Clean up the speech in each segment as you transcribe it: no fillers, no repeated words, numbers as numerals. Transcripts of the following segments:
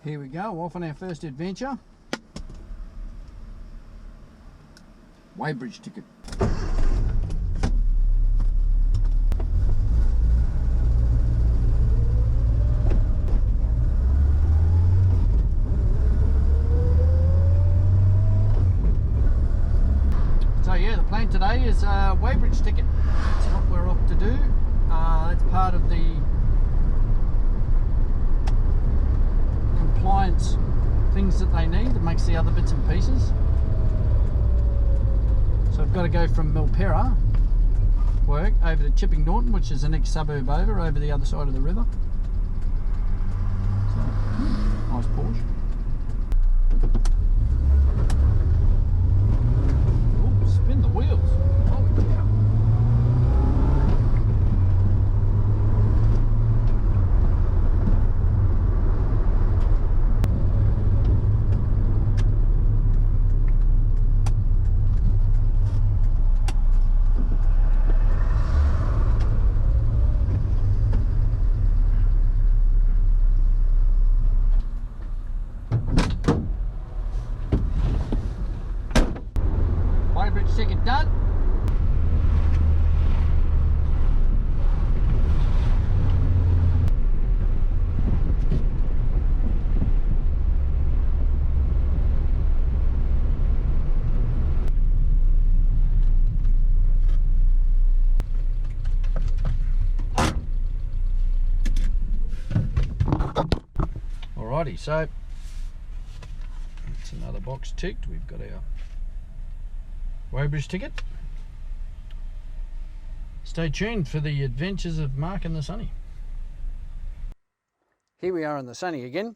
Here we go, off on our first adventure. Weighbridge ticket. So yeah, the plan today is a weighbridge ticket. That's what we're off to do. It's part of the compliance things that they need. It makes the other bits and pieces. So I've got to go from Milperra work over to Chipping Norton, which is the next suburb over the other side of the river. So, nice Porsche. Ooh, spin the wheels. Holy cow. Weighbridge ticket done. Alrighty, so that's another box ticked. We've got our weighbridge ticket. Stay tuned for the adventures of Mark and the Sunny. Here we are in the Sunny again.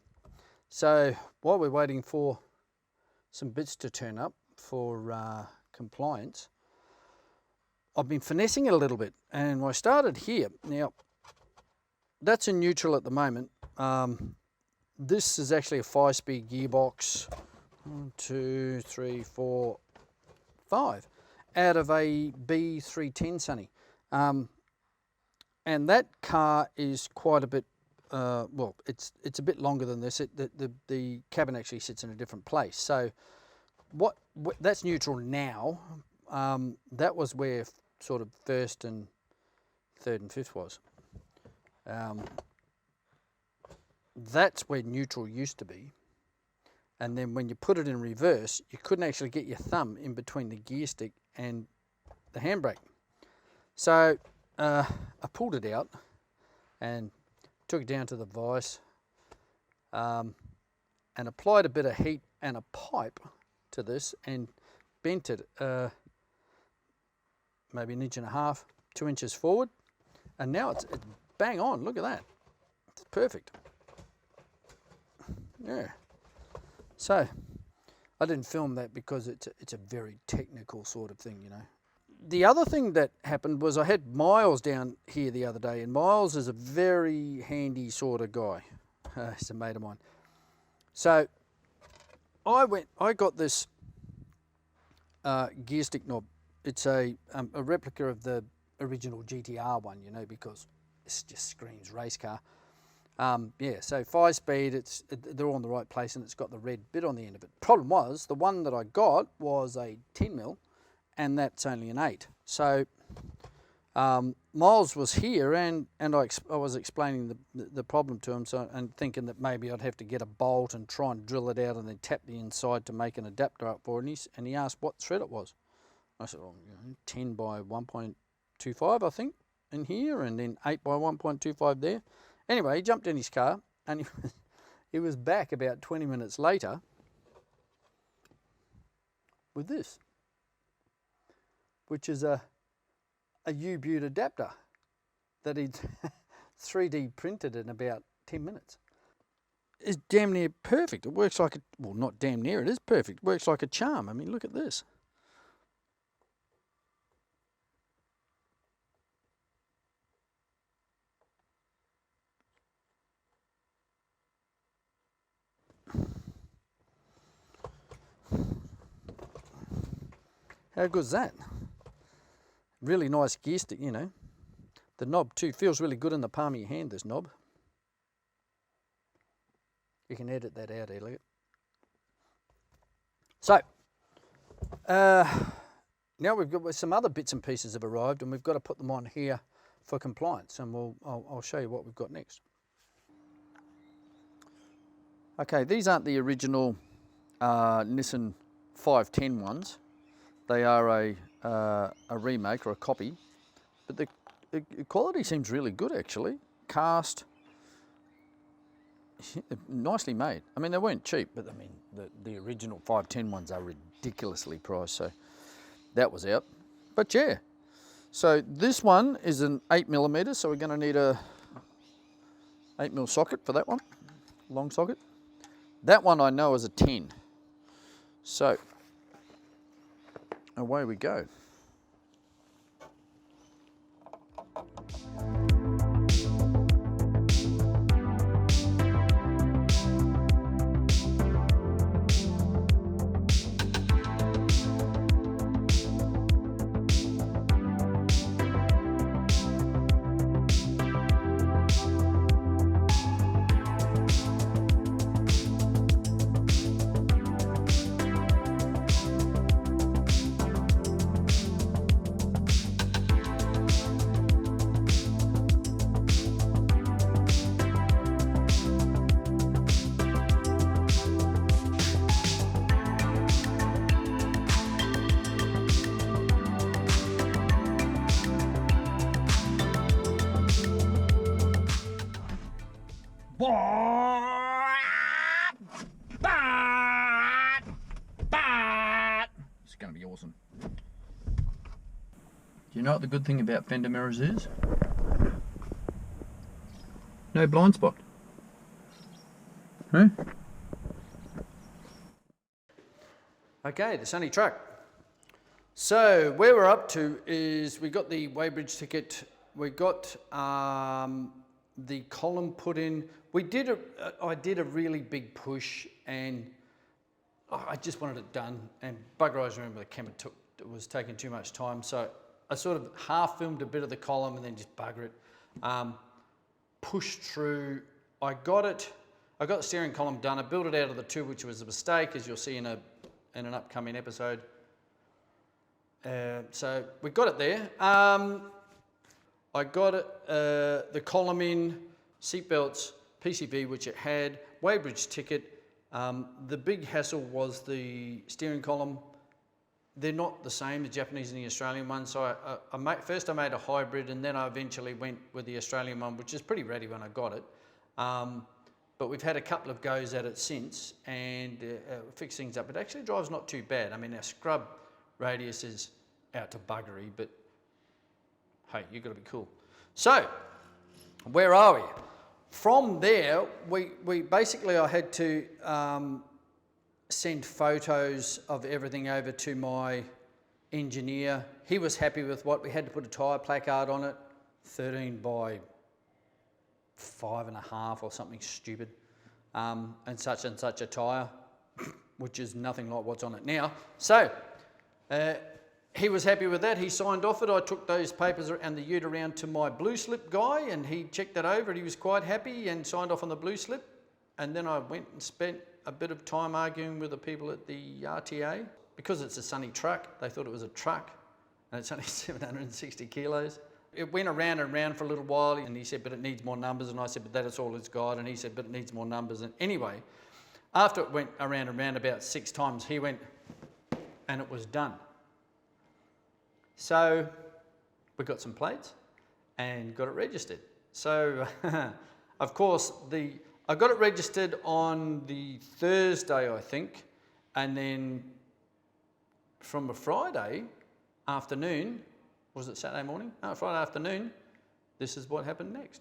So while we're waiting for some bits to turn up for compliance, I've been finessing it a little bit, and I started here. Now that's in neutral at the moment. This is actually a 5-speed gearbox. 1, 2, 3, 4, 5 out of a B310 Sunny, and that car is quite a bit well, it's a bit longer than this. The cabin actually sits in a different place, so what that's neutral now. That was where sort of first and third and fifth was. That's where neutral used to be. And then when you put it in reverse, you couldn't actually get your thumb in between the gear stick and the handbrake. So I pulled it out and took it down to the vise and applied a bit of heat and a pipe to this and bent it maybe 1.5 inches, 2 inches forward. And now it's bang on. Look at that. It's perfect. Yeah. So I didn't film that because it's a very technical sort of thing, you know. The other thing that happened was I had Miles down here the other day, and Miles is a very handy sort of guy. He's a mate of mine. So I got this gear stick knob. It's a replica of the original GTR one, you know, because it just screams race car. Yeah, so 5-speed, they're all in the right place, and it's got the red bit on the end of it. Problem was, the one that I got was a 10mm, and that's only an 8. So Miles was here, and I was explaining the problem to him, and thinking that maybe I'd have to get a bolt and try and drill it out and then tap the inside to make an adapter up for it. And he asked what thread it was. I said, oh, you know, 10 by 1.25, I think, in here, and then 8 by 1.25 there. Anyway, he jumped in his car, and he was back about 20 minutes later with this, which is a U-Butte adapter that he'd 3D printed in about 10 minutes. It's damn near perfect. It works like well, not damn near, it is perfect. It works like a charm. I mean, look at this. How good's that? Really nice gear stick, you know. The knob too feels really good in the palm of your hand, this knob. You can edit that out, Elliot. So, now we've got some other bits and pieces have arrived, and we've got to put them on here for compliance, and I'll show you what we've got next. Okay, these aren't the original Nissan 510 ones. They are a remake or a copy, but the quality seems really good actually. Cast, nicely made. I mean, they weren't cheap, but I mean, the original 510 ones are ridiculously priced, so that was out. But yeah, so this one is an 8mm, so we're going to need a 8mm socket for that one, long socket. That one I know is a 10. So away we go. It's going to be awesome. Do you know what the good thing about fender mirrors is? No blind spot. Huh? Okay, the Sunny Truck. So where we're up to is we got the weighbridge ticket. We got the column put in. I did a really big push, and I just wanted it done. And bugger eyes, remember the camera was taking too much time, so I sort of half filmed a bit of the column and then just bugger it. Pushed through. I got the steering column done. I built it out of the tube, which was a mistake, as you'll see in an upcoming episode. So we got it there. I got it, the column in, seatbelts, PCB, which it had, weighbridge ticket. The big hassle was the steering column. They're not the same, the Japanese and the Australian one. So first I made a hybrid, and then I eventually went with the Australian one, which is pretty ready when I got it. But we've had a couple of goes at it since, and fixed things up. It actually drives not too bad. I mean, our scrub radius is out to buggery, but hey, you've got to be cool. So, where are we? From there, we basically, I had to send photos of everything over to my engineer. He was happy with what we had to put a tyre placard on it, 13 by 5.5 or something stupid, and such a tyre, which is nothing like what's on it now. So, he was happy with that. He signed off it. I took those papers and the ute around to my blue slip guy, and he checked that over, and he was quite happy and signed off on the blue slip. And then I went and spent a bit of time arguing with the people at the RTA. Because it's a Sunny Truck, they thought it was a truck, and it's only 760 kilos. It went around and around for a little while, and he said, but it needs more numbers. And I said, but that's all it's got. And he said, but it needs more numbers. And anyway, after it went around and around about 6 times, he went, and it was done. So we got some plates and got it registered. So, of course, I got it registered on the Thursday, I think, and then from a Friday afternoon, was it Saturday morning? No, Friday afternoon, this is what happened next.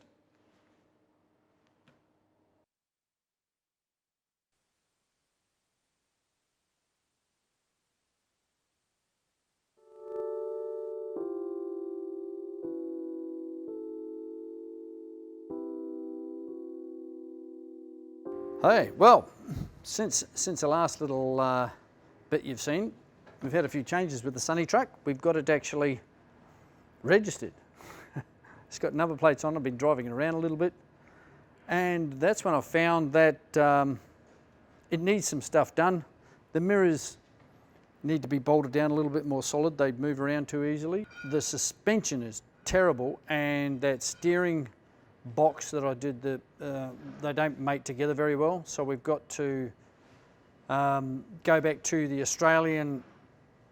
Hey, well, since the last little bit you've seen, we've had a few changes with the Sunny Truck. We've got it actually registered. It's got number plates on. I've been driving it around a little bit. And that's when I found that it needs some stuff done. The mirrors need to be bolted down a little bit more solid. They'd move around too easily. The suspension is terrible, and that steering box that I did, they don't mate together very well. So we've got to go back to the Australian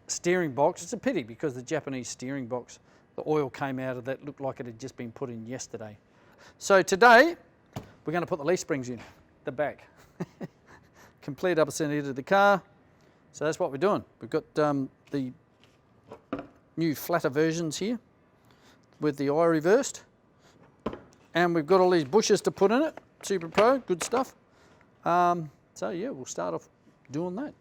steering box. It's a pity because the Japanese steering box, the oil came out of that, looked like it had just been put in yesterday. So today, we're going to put the leaf springs in the back. Complete opposite end of the car. So that's what we're doing. We've got the new flatter versions here with the eye reversed. And we've got all these bushes to put in it. Super Pro, good stuff. So yeah, we'll start off doing that.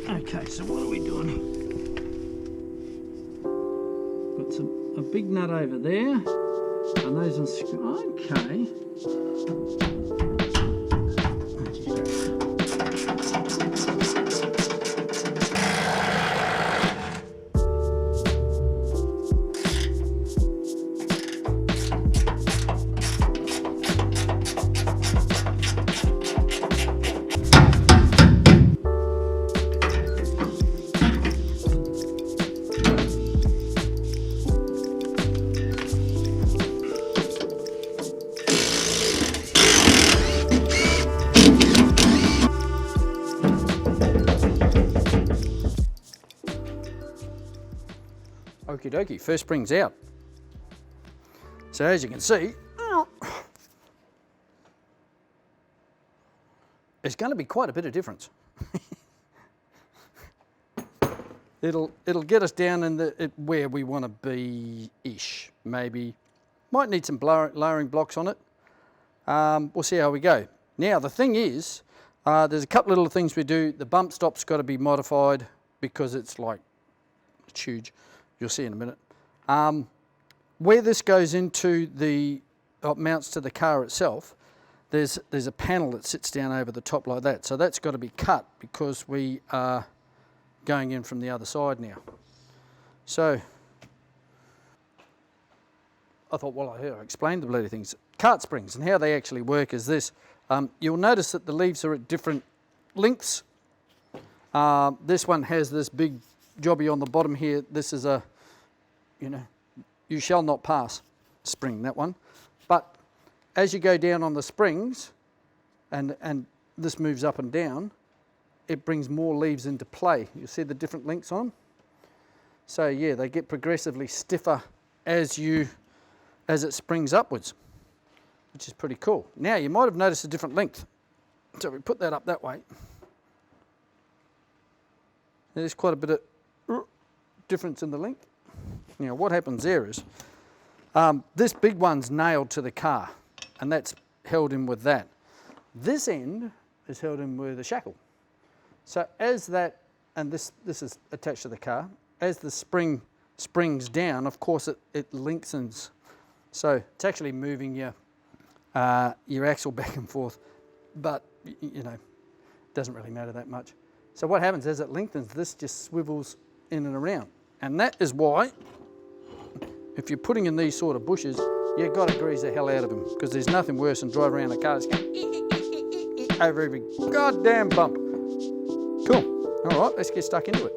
Okay, so what are we doing? Got a big nut over there, and those ones, okay. Okie dokie, first spring's out. So as you can see, it's going to be quite a bit of difference. It'll get us down in where we want to be-ish, maybe. Might need some lowering blocks on it. We'll see how we go. Now the thing is, there's a couple little things we do. The bump stop's got to be modified because it's huge. You'll see in a minute. Where this goes into mounts to the car itself, there's a panel that sits down over the top like that. So that's got to be cut because we are going in from the other side now. So I thought, well, I explained the bloody things. Cart springs and how they actually work is this. You'll notice that the leaves are at different lengths. This one has this big jobby on the bottom here. This is a, you shall not pass spring, that one. But as you go down on the springs, and this moves up and down, it brings more leaves into play. You see the different lengths on them? So yeah, they get progressively stiffer as it springs upwards, which is pretty cool. Now you might have noticed a different length. So we put that up that way. There's quite a bit of difference in the length. Now what happens there is, this big one's nailed to the car, and that's held in with that. This end is held in with a shackle. So as that, and this is attached to the car, as the spring springs down, of course it lengthens. So it's actually moving your axle back and forth, but it doesn't really matter that much. So what happens as it lengthens, this just swivels in and around. And that is why, if you're putting in these sort of bushes, you've got to grease the hell out of them, because there's nothing worse than driving around a car that's going over every goddamn bump. Cool. All right, let's get stuck into it.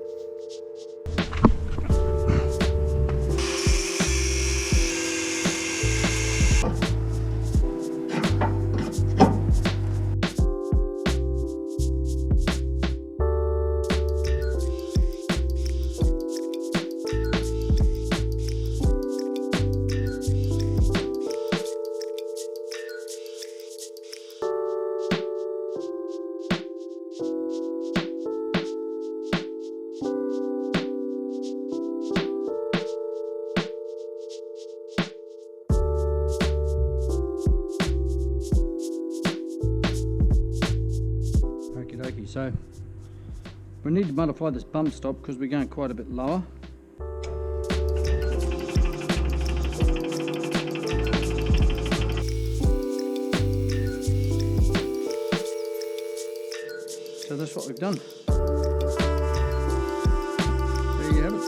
So we need to modify this bump stop because we're going quite a bit lower. So that's what we've done. There you have it.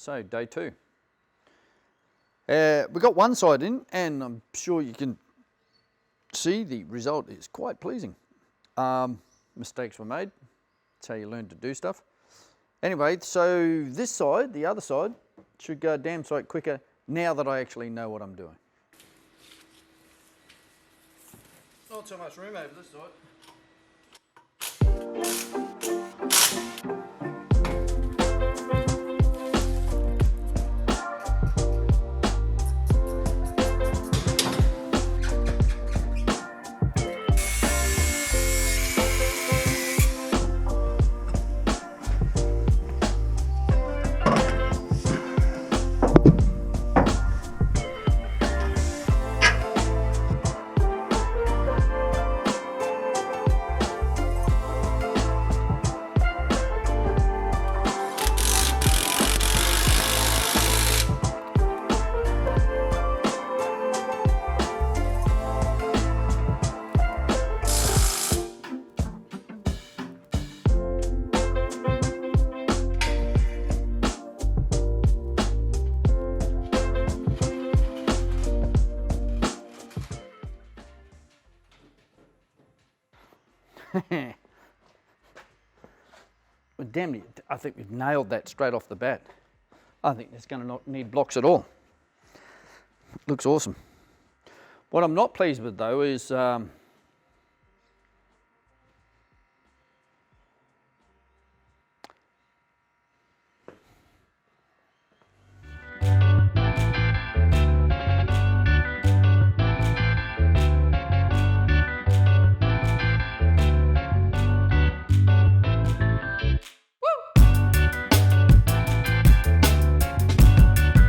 So day 2. We got one side in, and I'm sure you can see the result is quite pleasing. Mistakes were made. That's how you learn to do stuff. Anyway, so this side, the other side, should go a damn sight quicker now that I actually know what I'm doing. Not so much room over this side. Well, damn it, I think we've nailed that straight off the bat. I think it's going to not need blocks at all. Looks awesome. What I'm not pleased with though is